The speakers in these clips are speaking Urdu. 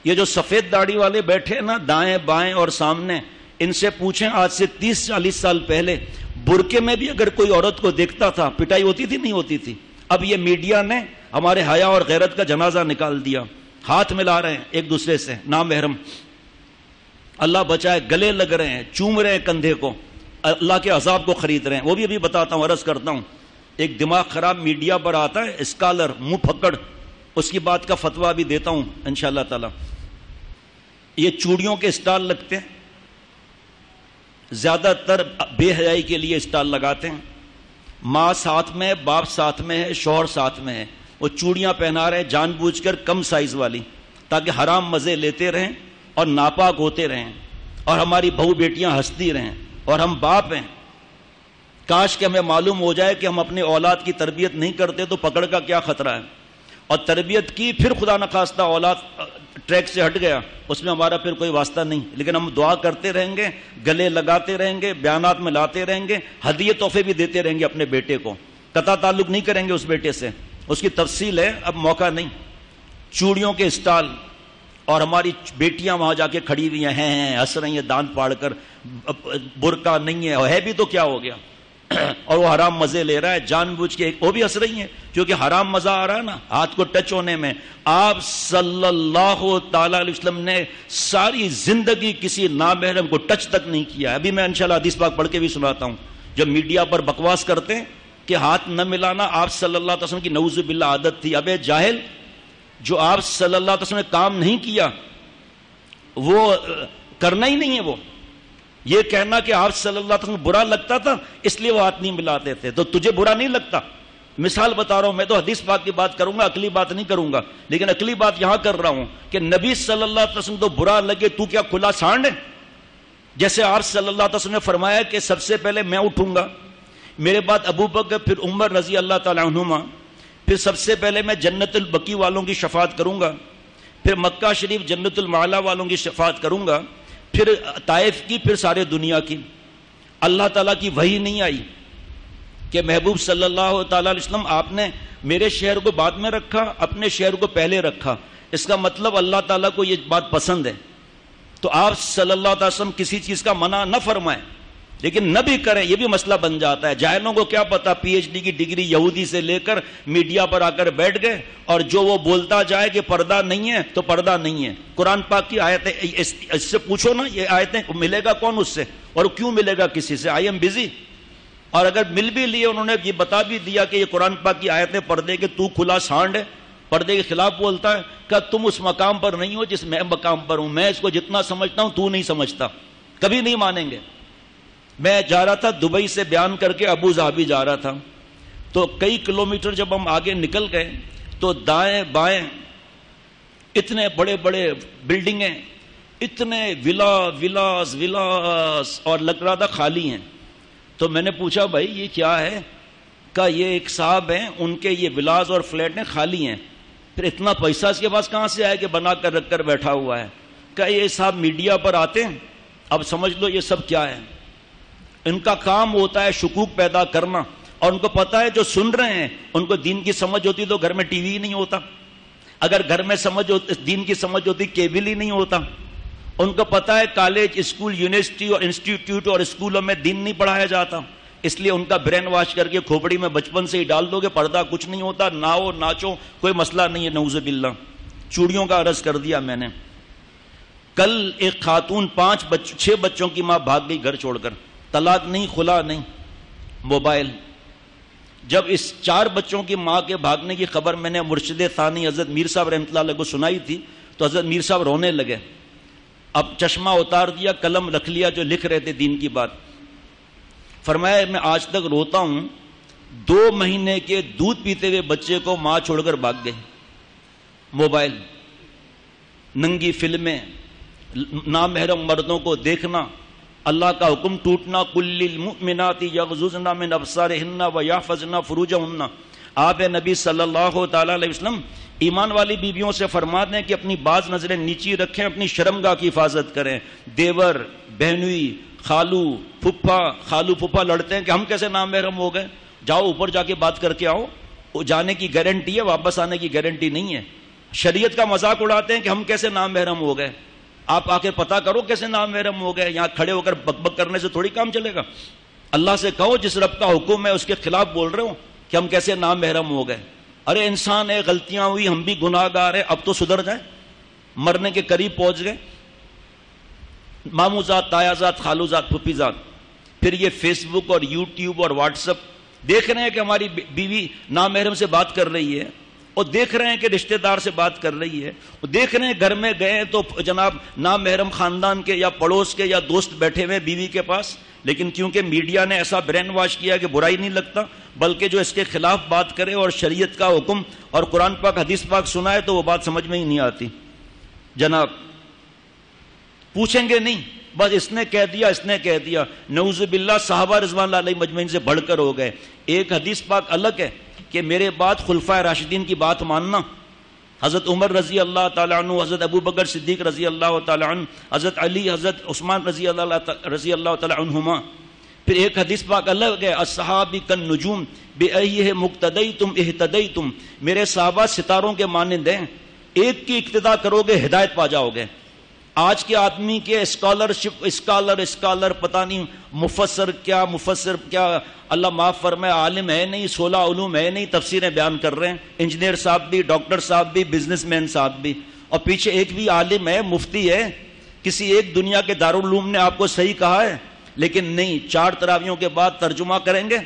یہ جو سفید داڑھی والے بیٹھے نا دائیں بائیں اور سامنے، ان سے پوچھیں آج سے 30-40 سال پہلے برقعے میں بھی اگر کوئی عورت کو دیکھتا تھا پٹائی ہوتی تھی نہیں ہوتی تھی؟ اب یہ میڈیا نے ہمارے حیا اور غیرت کا جنازہ نکال دیا. ہاتھ ملا رہے ہیں ایک دوسرے سے نامحرم، اللہ بچائے، گلے لگ رہے ہیں، چوم رہے ہیں کندھے کو، اللہ کے عذاب کو خرید رہے ہیں. وہ بھی ابھی بتاتا ہوں، عرض کرتا ہوں. ایک دماغ خراب میڈیا پر آتا ہے اسکالر منہ پھکڑ، اس کی بات کا فتویٰ بھی دیتا ہوں انشاءاللہ تعالی. یہ چوڑیوں کے اسٹال لگتے ہیں، زیادہ تر بے حیائی کے لیے اسٹال لگاتے ہیں. ماں ساتھ میں ہے، باپ ساتھ میں ہے، شوہر ساتھ میں ہے، وہ چوڑیاں پہنا رہے ہیں جان بوجھ کر کم سائز والی، تاکہ حرام مزے لیتے رہیں اور ناپاک ہوتے رہیں اور ہماری بہو بیٹیاں ہنستی رہیں. اور ہم باپ ہیں، کاش کہ ہمیں معلوم ہو جائے کہ ہم اپنے اولاد کی تربیت نہیں کرتے تو پکڑ کا کیا خطرہ ہے، اور تربیت کی پھر خدا نخواستہ اولاد ٹریک سے ہٹ گیا، اس میں ہمارا پھر کوئی واسطہ نہیں. لیکن ہم دعا کرتے رہیں گے، گلے لگاتے رہیں گے، بیانات میں لاتے رہیں گے، ہدیے تحفے بھی دیتے رہیں گے اپنے بیٹے کو، قطع تعلق نہیں کریں گے اس بیٹے سے. اس کی تفصیل ہے، اب موقع نہیں. چوڑیوں کے اسٹال، اور ہماری بیٹیاں وہاں جا کے کھڑی ہوئی ہیں، ہنس رہی ہیں دان پاڑ کر، برقع نہیں ہے بھی تو کیا ہو گیا، اور وہ حرام مزے لے رہا ہے جان بوجھ کے. وہ بھی ہنس رہی ہیں کیونکہ حرام مزہ آ رہا ہے نا ہاتھ کو ٹچ ہونے میں. آپ صلی اللہ تعالی علیہ وسلم نے ساری زندگی کسی نامحرم کو ٹچ تک نہیں کیا. ابھی میں انشاءاللہ حدیث پاک پڑھ کے بھی سناتا ہوں. جب میڈیا پر بکواس کرتے ہیں کہ ہاتھ نہ ملانا آپ صلی اللہ علیہ وسلم کی نعوذ باللہ عادت تھی، ابے جاہل، جو آپ صلی اللہ علیہ وسلم نے کام نہیں کیا وہ کرنا ہی نہیں ہے. وہ یہ کہنا کہ آپ صلی اللہ علیہ وسلم برا لگتا تھا اس لیے وہ ہاتھ نہیں ملاتے تھے، تو تجھے برا نہیں لگتا؟ مثال بتا رہا ہوں، میں تو حدیث پاک کی بات کروں گا، عقلی بات نہیں کروں گا. لیکن عقلی بات یہاں کر رہا ہوں کہ نبی صلی اللہ علیہ وسلم تو برا لگے، تو کیا کھلا سانڈ ہے؟ جیسے آپ صلی اللہ علیہ وسلم نے فرمایا کہ سب سے پہلے میں اٹھوں گا، میرے بعد ابو بکر، پھر عمر رضی اللہ تعالی عنہما، پھر سب سے پہلے میں جنت البقیع والوں کی شفاعت کروں گا، پھر مکہ شریف جنت المعلا والوں کی شفاعت کروں گا، پھر طائف کی، پھر سارے دنیا کی. اللہ تعالیٰ کی وحی نہیں آئی کہ محبوب صلی اللہ تعالی علیہ وسلم آپ نے میرے شہر کو بعد میں رکھا، اپنے شہر کو پہلے رکھا. اس کا مطلب اللہ تعالیٰ کو یہ بات پسند ہے. تو آپ صلی اللہ علیہ وسلم کسی چیز کا منع نہ فرمائیں، لیکن نہ بھی کریں، یہ بھی مسئلہ بن جاتا ہے. جاہلوں کو کیا پتا، پی ایچ ڈی کی ڈگری یہودی سے لے کر میڈیا پر آ کر بیٹھ گئے، اور جو وہ بولتا جائے کہ پردہ نہیں ہے تو پردہ نہیں ہے. قرآن پاک کی آیتیں، اس سے پوچھو نا یہ آیتیں ملے گا کون اس سے، اور کیوں ملے گا کسی سے؟ I am busy. اور اگر مل بھی لیے، انہوں نے یہ بتا بھی دیا کہ یہ قرآن پاک کی آیتیں پردے کے تو کھلا سانڈ ہے، پردے کے خلاف بولتا ہے. کہ تم اس مقام پر نہیں ہو جس میں مقام پر ہوں، میں اس کو جتنا سمجھتا ہوں تو نہیں سمجھتا. کبھی نہیں مانیں گے. میں جا رہا تھا دبئی سے بیان کر کے ابو ظہبی جا رہا تھا، تو کئی کلومیٹر جب ہم آگے نکل گئے تو دائیں بائیں اتنے بڑے بڑے بلڈنگیں، اتنے ولاس اور لگ رہا تھا خالی ہیں. تو میں نے پوچھا بھائی یہ کیا ہے؟ کہ یہ ایک صاحب ہیں، ان کے یہ ولاس اور فلیٹ ہیں خالی ہیں. پھر اتنا پیسہ اس کے پاس کہاں سے آیا کہ بنا کر رکھ کر بیٹھا ہوا ہے؟ کہ یہ صاحب میڈیا پر آتے ہیں، اب سمجھ لو یہ سب کیا ہے. ان کا کام ہوتا ہے شکوک پیدا کرنا، اور ان کو پتا ہے جو سن رہے ہیں ان کو دین کی سمجھ ہوتی تو گھر میں ٹی وی ہی نہیں ہوتا، اگر گھر میں دین کی سمجھ ہوتی کیبل ہی نہیں ہوتا. ان کو پتا ہے کالج، اسکول، یونیورسٹی اور انسٹیٹیوٹ اور اسکولوں میں دین نہیں پڑھایا جاتا، اس لیے ان کا برین واش کر کے کھوپڑی میں بچپن سے ہی ڈال دو گے، پردہ کچھ نہیں ہوتا، ناؤ ناچو کوئی مسئلہ نہیں ہے. نعوذ باللہ. چوڑیوں کا عرض کر دیا میں نے. کل ایک خاتون 6 بچوں کی ماں بھاگ گئی گھر چھوڑ کر، طلاق نہیں، خلا نہیں، موبائل. جب اس 4 بچوں کی ماں کے بھاگنے کی خبر میں نے مرشد ثانی حضرت میر صاحب رحمۃ اللہ علیہ کو سنائی تھی تو حضرت میر صاحب رونے لگے. اب چشمہ اتار دیا، قلم رکھ لیا جو لکھ رہے تھے دین کی بات. فرمایا میں آج تک روتا ہوں، 2 مہینے کے دودھ پیتے ہوئے بچے کو ماں چھوڑ کر بھاگ گئے. موبائل، ننگی فلمیں، نامحرم مردوں کو دیکھنا، اللہ کا حکم ٹوٹنا، کل للمؤمنات یغضضن من ابصارہن ویحفظن فروجہن. آپ نبی صلی اللہ تعالی علیہ وسلم ایمان والی بیویوں سے فرماتے ہیں کہ اپنی بعض نظریں نیچی رکھیں، اپنی شرمگاہ کی حفاظت کریں. دیور، بہنوئی، خالو پھپھا لڑتے ہیں کہ ہم کیسے نامحرم ہو گئے، جاؤ اوپر جا کے بات کر کے آؤ. جانے کی گارنٹی ہے، واپس آنے کی گارنٹی نہیں ہے. شریعت کا مذاق اڑاتے ہیں کہ ہم کیسے نامحرم ہو گئے. آپ آ کے پتا کرو کیسے نامحرم ہو گئے. یہاں کھڑے ہو کر بک بک کرنے سے تھوڑی کام چلے گا. اللہ سے کہو جس رب کا حکم ہے اس کے خلاف بول رہے ہو کہ ہم کیسے نامحرم ہو گئے. ارے انسان ہے, غلطیاں ہوئی, ہم بھی گناہ گار ہیں, اب تو سدھر جائیں. مرنے کے قریب پہنچ گئے, ماموزاد, تایازاد, خالوزاد, پھپھیزاد. پھر یہ فیس بک اور یوٹیوب اور واٹس ایپ دیکھ رہے ہیں کہ ہماری بیوی نامحرم سے بات کر رہی ہے, اور دیکھ رہے ہیں کہ رشتہ دار سے بات کر رہی ہے, اور دیکھ رہے ہیں گھر میں گئے تو جناب نامحرم خاندان کے یا پڑوس کے یا دوست بیٹھے ہوئے بیوی کے پاس. لیکن کیونکہ میڈیا نے ایسا برین واش کیا کہ برائی نہیں لگتا, بلکہ جو اس کے خلاف بات کرے اور شریعت کا حکم اور قرآن پاک حدیث پاک سنائے تو وہ بات سمجھ میں ہی نہیں آتی. جناب پوچھیں گے نہیں, بس اس نے کہہ دیا, اس نے کہہ دیا. نعوذ باللہ صحابہ رضوان اللہ علیہ مجمعین سے بڑھ کر ہو گئے. ایک حدیث پاک الگ ہے کہ میرے بعد خلفائے راشدین کی بات ماننا. حضرت عمر رضی اللہ تعالیٰ عنہ, حضرت ابو بکر صدیق رضی اللہ تعالیٰ عنہ, حضرت علی, حضرت عثمان رضی اللہ تعالیٰ عنہما. پھر ایک حدیث پاک الگ ہے, الصحابی کالنجوم بأیہ مقتدیتم اہتدیتم. میرے صحابہ ستاروں کے مانند ہیں, ایک کی اقتداء کرو گے ہدایت پا جاؤ گے. آج کے آدمی کے اسکالر پتہ نہیں مفسر کیا اللہ معاف فرمائے, عالم ہے نہیں, 16 علوم ہے نہیں, تفسیریں بیان کر رہے ہیں. انجینئر صاحب بھی, ڈاکٹر صاحب بھی, بزنس مین صاحب بھی, اور پیچھے ایک بھی عالم ہے, مفتی ہے. کسی ایک دنیا کے دارالعلوم نے آپ کو صحیح کہا ہے, لیکن نہیں, 4 تراویحوں کے بعد ترجمہ کریں گے,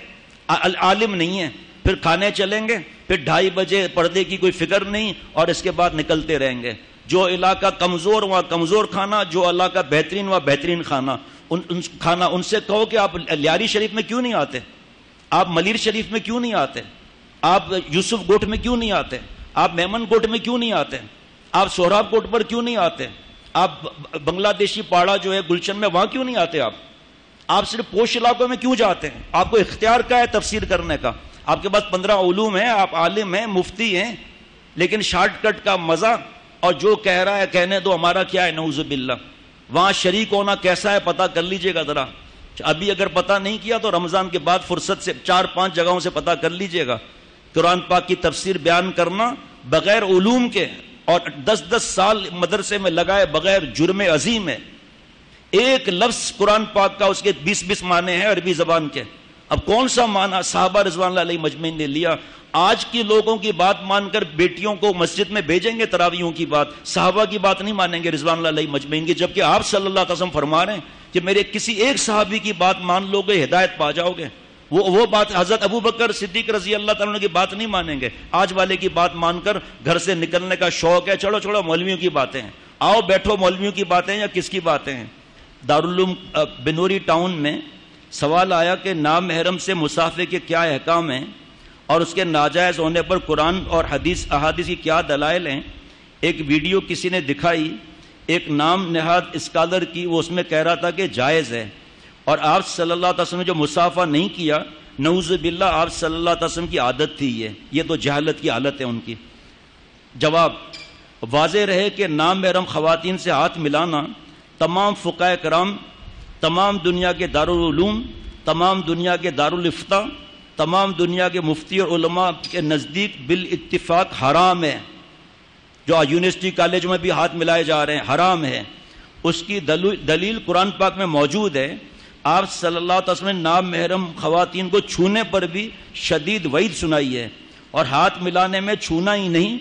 عالم نہیں ہے. پھر کھانے چلیں گے, پھر 2:30 بجے پردے کی کوئی فکر نہیں, اور اس کے بعد نکلتے رہیں گے. جو علاقہ کمزور وہاں کمزور کھانا, جو علاقہ بہترین وہاں بہترین کھانا. ان سے کہو کہ آپ لیاری شریف میں کیوں نہیں آتے, آپ ملیر شریف میں کیوں نہیں آتے, آپ یوسف گوٹ میں کیوں نہیں آتے, آپ میمن گوٹ میں کیوں نہیں آتے, آپ سہراب گوٹ پر کیوں نہیں آتے, آپ بنگلہ دیشی پاڑا جو ہے گلشن میں وہاں کیوں نہیں آتے, آپ صرف پوش علاقوں میں کیوں جاتے ہیں. آپ کو اختیار کا ہے تفسیر کرنے کا, آپ کے پاس 15 علوم ہیں, آپ عالم ہیں, مفتی ہیں, لیکن شارٹ کٹ کا مزہ, اور جو کہہ رہا ہے کہنے دو, ہمارا کیا ہے نعوذ باللہ. وہاں شریک ہونا کیسا ہے پتہ کر لیجئے گا ذرا. ابھی اگر پتہ نہیں کیا تو رمضان کے بعد فرصت سے 4-5 جگہوں سے پتہ کر لیجئے گا. قرآن پاک کی تفسیر بیان کرنا بغیر علوم کے اور 10 سال مدرسے میں لگائے بغیر جرم عظیم ہے. ایک لفظ قرآن پاک کا اس کے 20 معنی ہیں عربی زبان کے. اب کون سا معنی صحابہ رضوان اللہ علیہ مجمعین نے لیا. آج کی لوگوں کی بات مان کر بیٹیوں کو مسجد میں بھیجیں گے تراویحوں کی بات, صحابہ کی بات نہیں مانیں گے رضوان اللہ علیہ مجمعین کی, جبکہ آپ صلی اللہ علیہ وسلم فرما رہے ہیں کہ میرے کسی ایک صحابی کی بات مان لو گے ہدایت پا جاؤ گے. وہ بات حضرت ابو بکر صدیق رضی اللہ تعالیٰ کی بات نہیں مانیں گے. آج والے کی بات مان کر گھر سے نکلنے کا شوق ہے, چھوڑو مولویوں کی باتیں ہیں, آؤ بیٹھو مولویوں کی باتیں یا کس کی باتیں ہیں. دارالعلوم بنوری ٹاؤن میں سوال آیا کہ نامحرم سے مسافر کے کیا احکام ہیں اور اس کے ناجائز ہونے پر قرآن اور احادیث کی کیا دلائل ہیں. ایک ویڈیو کسی نے دکھائی ایک نام نہاد اسکالر کی, وہ اس میں کہہ رہا تھا کہ جائز ہے, اور آپ صلی اللہ علیہ وسلم نے جو مسافہ نہیں کیا, نعوذ باللہ آپ صلی اللہ علیہ وسلم کی عادت تھی. یہ تو جہالت کی حالت ہے ان کی. جواب واضح رہے کہ نامحرم خواتین سے ہاتھ ملانا تمام فقہائے کرام, تمام دنیا کے دارالعلوم, تمام دنیا کے دارالفتہ, تمام دنیا کے مفتی اور علماء کے نزدیک بالاتفاق حرام ہے. جو یونیورسٹی کالج میں بھی ہاتھ ملائے جا رہے ہیں حرام ہے. اس کی دلیل قرآن پاک میں موجود ہے. آپ صلی اللہ علیہ وسلم نے نامحرم خواتین کو چھونے پر بھی شدید وعید سنائی ہے, اور ہاتھ ملانے میں چھونا ہی نہیں,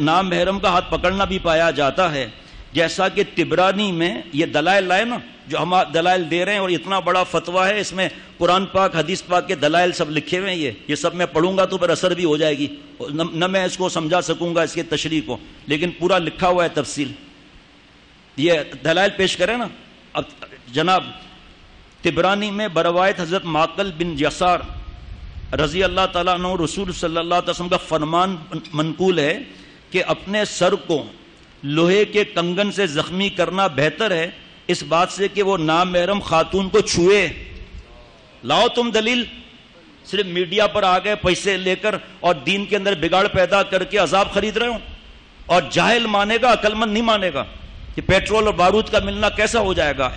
نامحرم کا ہاتھ پکڑنا بھی پایا جاتا ہے. جیسا کہ طبرانی میں یہ دلائل لائے نا, جو ہم دلائل دے رہے ہیں, اور اتنا بڑا فتویٰ ہے, اس میں قرآن پاک حدیث پاک کے دلائل سب لکھے ہوئے ہیں. یہ سب میں پڑھوں گا تو پھر اثر بھی ہو جائے گی, نہ میں اس کو سمجھا سکوں گا اس کے تشریح کو, لیکن پورا لکھا ہوا ہے تفصیل. یہ دلائل پیش کریں نا. اب جناب طبرانی میں بروایت حضرت معقل بن یسار رضی اللہ تعالیٰ عنہ رسول صلی اللہ علیہ وسلم کا فرمان منقول ہے کہ اپنے سر کو لوہے کے کنگن سے زخمی کرنا بہتر ہے اس بات سے کہ وہ نامحرم خاتون کو چھوئے. لاؤ تم دلیل. صرف میڈیا پر آ گئے پیسے لے کر اور دین کے اندر بگاڑ پیدا کر کے عذاب خرید رہے ہو, اور جاہل مانے گا, عقل مند نہیں مانے گا. کہ پیٹرول اور بارود کا ملنا کیسا ہو جائے گا.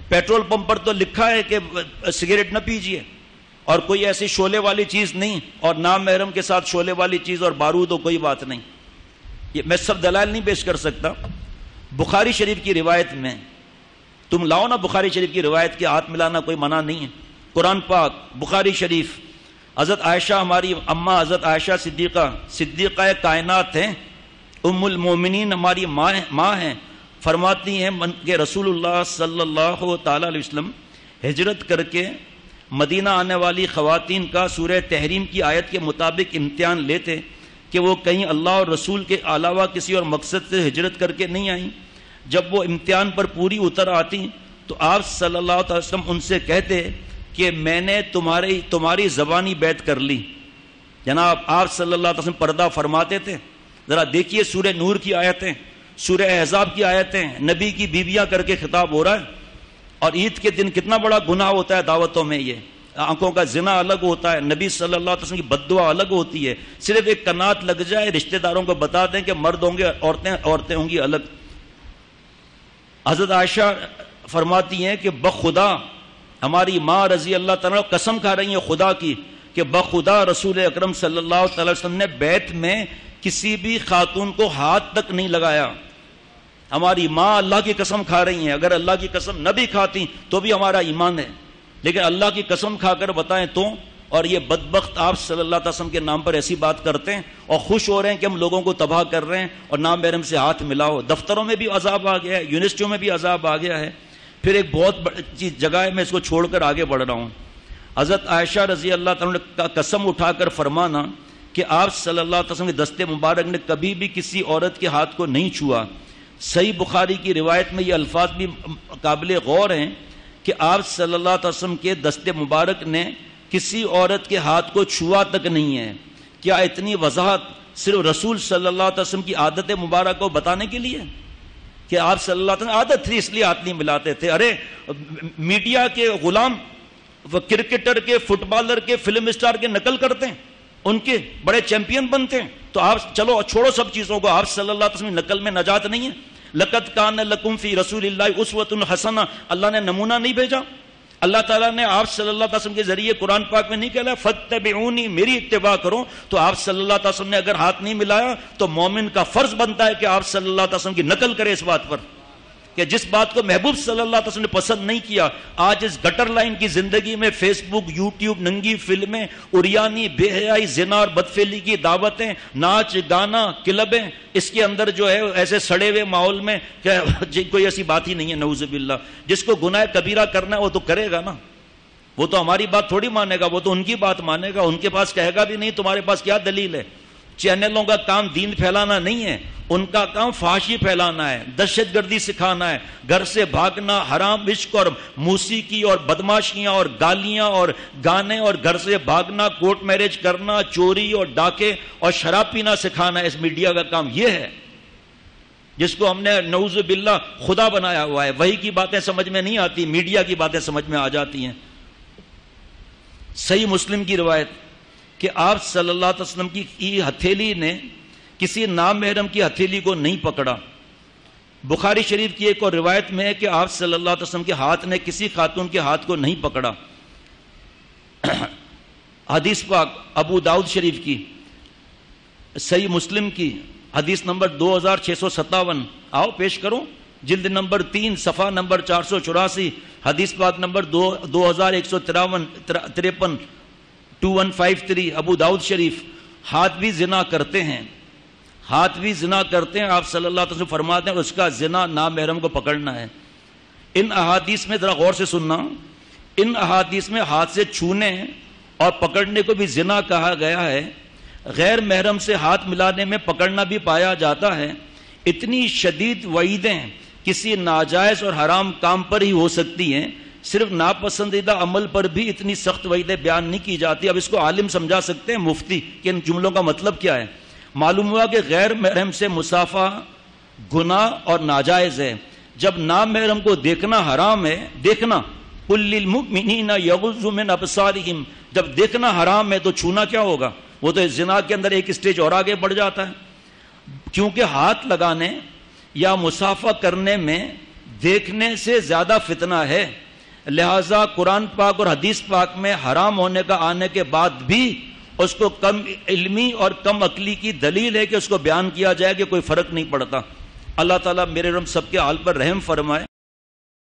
پیٹرول پمپ پر تو لکھا ہے کہ سگریٹ نہ پیجئے, اور کوئی ایسی شعلے والی چیز نہیں, اور نامحرم کے ساتھ شعلے والی چیز اور بارود ہو کوئی بات نہیں. یہ میں سب دلائل نہیں پیش کر سکتا. بخاری شریف کی روایت میں تم لاؤ نا، بخاری شریف کی روایت کے ہاتھ ملانا کوئی منع نہیں ہے. قرآن پاک، بخاری شریف، حضرت عائشہ ہماری اماں حضرت عائشہ صدیقہ کائنات ہیں، ام المومنین ہماری ماں ہیں، فرماتی ہیں کہ رسول اللہ صلی اللہ تعالی علیہ وسلم ہجرت کر کے مدینہ آنے والی خواتین کا سورہ تحریم کی آیت کے مطابق امتحان لیتے کہ وہ کہیں اللہ اور رسول کے علاوہ کسی اور مقصد سے ہجرت کر کے نہیں آئیں. جب وہ امتحان پر پوری اتر آتی تو آپ صلی اللہ علیہ وسلم ان سے کہتے کہ میں نے تمہاری زبانی بیعت کر لی. جناب آپ صلی اللہ علیہ وسلم پردہ فرماتے تھے. ذرا دیکھیے سورہ نور کی آیتیں، سورہ احزاب کی آیتیں، نبی کی بیویاں کر کے خطاب ہو رہا ہے. اور عید کے دن کتنا بڑا گناہ ہوتا ہے دعوتوں میں، یہ آنکھوں کا زنا الگ ہوتا ہے، نبی صلی اللہ علیہ وسلم کی بد دعا الگ ہوتی ہے. صرف ایک کنات لگ جائے، رشتہ داروں کو بتا دیں کہ مرد ہوں گے، عورتیں ہوں گی الگ. حضرت عائشہ فرماتی ہیں کہ بخدا ہماری ماں رضی اللہ تعالیٰ قسم کھا رہی ہیں خدا کی کہ بخدا رسول اکرم صلی اللہ تعالی وسلم نے بیت میں کسی بھی خاتون کو ہاتھ تک نہیں لگایا. ہماری ماں اللہ کی قسم کھا رہی ہیں. اگر اللہ کی قسم نہ بھی کھاتی تو بھی ہمارا ایمان ہے، لیکن اللہ کی قسم کھا کر بتائیں تو. اور یہ بدبخت آپ صلی اللہ علیہ وسلم کے نام پر ایسی بات کرتے ہیں اور خوش ہو رہے ہیں کہ ہم لوگوں کو تباہ کر رہے ہیں اور نام محرم سے ہاتھ ملاؤ. دفتروں میں بھی عذاب آ گیا ہے، یونیورسٹیوں میں بھی عذاب آ گیا ہے. پھر ایک بہت بڑی جگہ ہے، میں اس کو چھوڑ کر آگے بڑھ رہا ہوں. حضرت عائشہ رضی اللہ تعالیٰ کا قسم اٹھا کر فرمانا کہ آپ صلی اللہ علیہ وسلم کے دستے مبارک نے کبھی بھی کسی عورت کے ہاتھ کو نہیں چھوا. صحیح بخاری کی روایت میں یہ الفاظ بھی قابل غور ہیں کہ آپ صلی اللہ علیہ وسلم کے دستے مبارک نے کسی عورت کے ہاتھ کو چھوا تک نہیں ہے. کیا اتنی وضاحت صرف رسول صلی اللہ علیہ وسلم کی عادت مبارک کو بتانے کے لیے کہ آپ صلی اللہ علیہ وسلم عادت تھی اس لیے ہاتھ نہیں ملاتے تھے؟ ارے میڈیا کے غلام کرکٹر کے، فٹ بالر کے، فلم اسٹار کے نقل کرتے ہیں، ان کے بڑے چیمپئن بنتے ہیں. تو آپ چلو چھوڑو سب چیزوں کو، آپ صلی اللہ علیہ وسلم نقل میں نجات نہیں ہے. لقد کان لکم فی رسول اللہ اسوۃ حسنہ، اللہ نے نمونہ نہیں بھیجا؟ اللہ تعالیٰ نے آپ صلی اللہ علیہ وسلم کے ذریعے قرآن پاک میں نہیں کہا فاتبعونی، میری اتباع کرو؟ تو آپ صلی اللہ علیہ وسلم نے اگر ہاتھ نہیں ملایا تو مومن کا فرض بنتا ہے کہ آپ صلی اللہ علیہ وسلم کی نقل کرے اس بات پر کہ جس بات کو محبوب صلی اللہ علیہ وسلم نے پسند نہیں کیا. آج اس گٹر لائن کی زندگی میں فیس بک، یوٹیوب، ننگی فلمیں، اریانی، بے حیائی، زنا اور بدفعلی کی دعوتیں، ناچ گانا، کلبیں، اس کے اندر جو ہے ایسے سڑے ہوئے ماحول میں کوئی ایسی بات ہی نہیں ہے. نعوذ باللہ. جس کو گناہ کبیرہ کرنا ہے وہ تو کرے گا نا، وہ تو ہماری بات تھوڑی مانے گا، وہ تو ان کی بات مانے گا. ان کے پاس کہے گا بھی نہیں تمہارے پاس کیا دلیل ہے. چینلوں کا کام دین پھیلانا نہیں ہے، ان کا کام فحاشی پھیلانا ہے، دہشت گردی سکھانا ہے، گھر سے بھاگنا، حرام عشق اور موسیقی اور بدماشیاں اور گالیاں اور گانے اور گھر سے بھاگنا، کورٹ میرج کرنا، چوری اور ڈاکے اور شراب پینا سکھانا ہے. اس میڈیا کا کام یہ ہے جس کو ہم نے نعوذ باللہ خدا بنایا ہوا ہے. وحی کی باتیں سمجھ میں نہیں آتی، میڈیا کی باتیں سمجھ میں آ جاتی ہیں. صحیح مسلم کی روایت کہ آپ صلی اللہ علیہ وسلم کی ہتھیلی نے کسی نامحرم کی ہتھیلی کو نہیں پکڑا. بخاری شریف کی ایک اور روایت میں ہے کہ آپ صلی اللہ علیہ وسلم کے ہاتھ نے کسی خاتون کے ہاتھ کو نہیں پکڑا. حدیث پاک ابو داؤد شریف کی، صحیح مسلم کی حدیث نمبر 2657، آؤ پیش کرو، جلد نمبر 3 صفحہ نمبر 484، حدیث پاک نمبر 2153 2153 ابو داؤد شریف. ہاتھ بھی زنا کرتے ہیں، ہاتھ بھی زنا کرتے ہیں. آپ صلی اللہ علیہ وسلم فرماتے ہیں اس کا زنا نامحرم کو پکڑنا ہے. ان احادیث میں ذرا غور سے سننا، ان احادیث میں ہاتھ سے چھونے اور پکڑنے کو بھی زنا کہا گیا ہے. غیر محرم سے ہاتھ ملانے میں پکڑنا بھی پایا جاتا ہے. اتنی شدید وعیدیں کسی ناجائز اور حرام کام پر ہی ہو سکتی ہیں، صرف ناپسندیدہ عمل پر بھی اتنی سخت وعیدیں بیان نہیں کی جاتی. اب اس کو عالم سمجھا سکتے ہیں، مفتی، کہ ان جملوں کا مطلب کیا ہے. معلوم ہوا کہ غیر محرم سے مصافحہ گناہ اور ناجائز ہے. جب نامحرم کو دیکھنا حرام ہے، دیکھنا قل للمؤمنین یغضوا من ابصارہم، جب دیکھنا حرام ہے تو چھونا کیا ہوگا؟ وہ تو زنا کے اندر ایک اسٹیج اور آگے بڑھ جاتا ہے. کیونکہ ہاتھ لگانے یا مصافحہ کرنے میں دیکھنے سے زیادہ فتنہ ہے، لہذا قرآن پاک اور حدیث پاک میں حرام ہونے کا آنے کے بعد بھی اس کو کم علمی اور کم عقلی کی دلیل ہے کہ اس کو بیان کیا جائے کہ کوئی فرق نہیں پڑتا۔ اللہ تعالیٰ میرے رب سب کے حال پر رحم فرمائے۔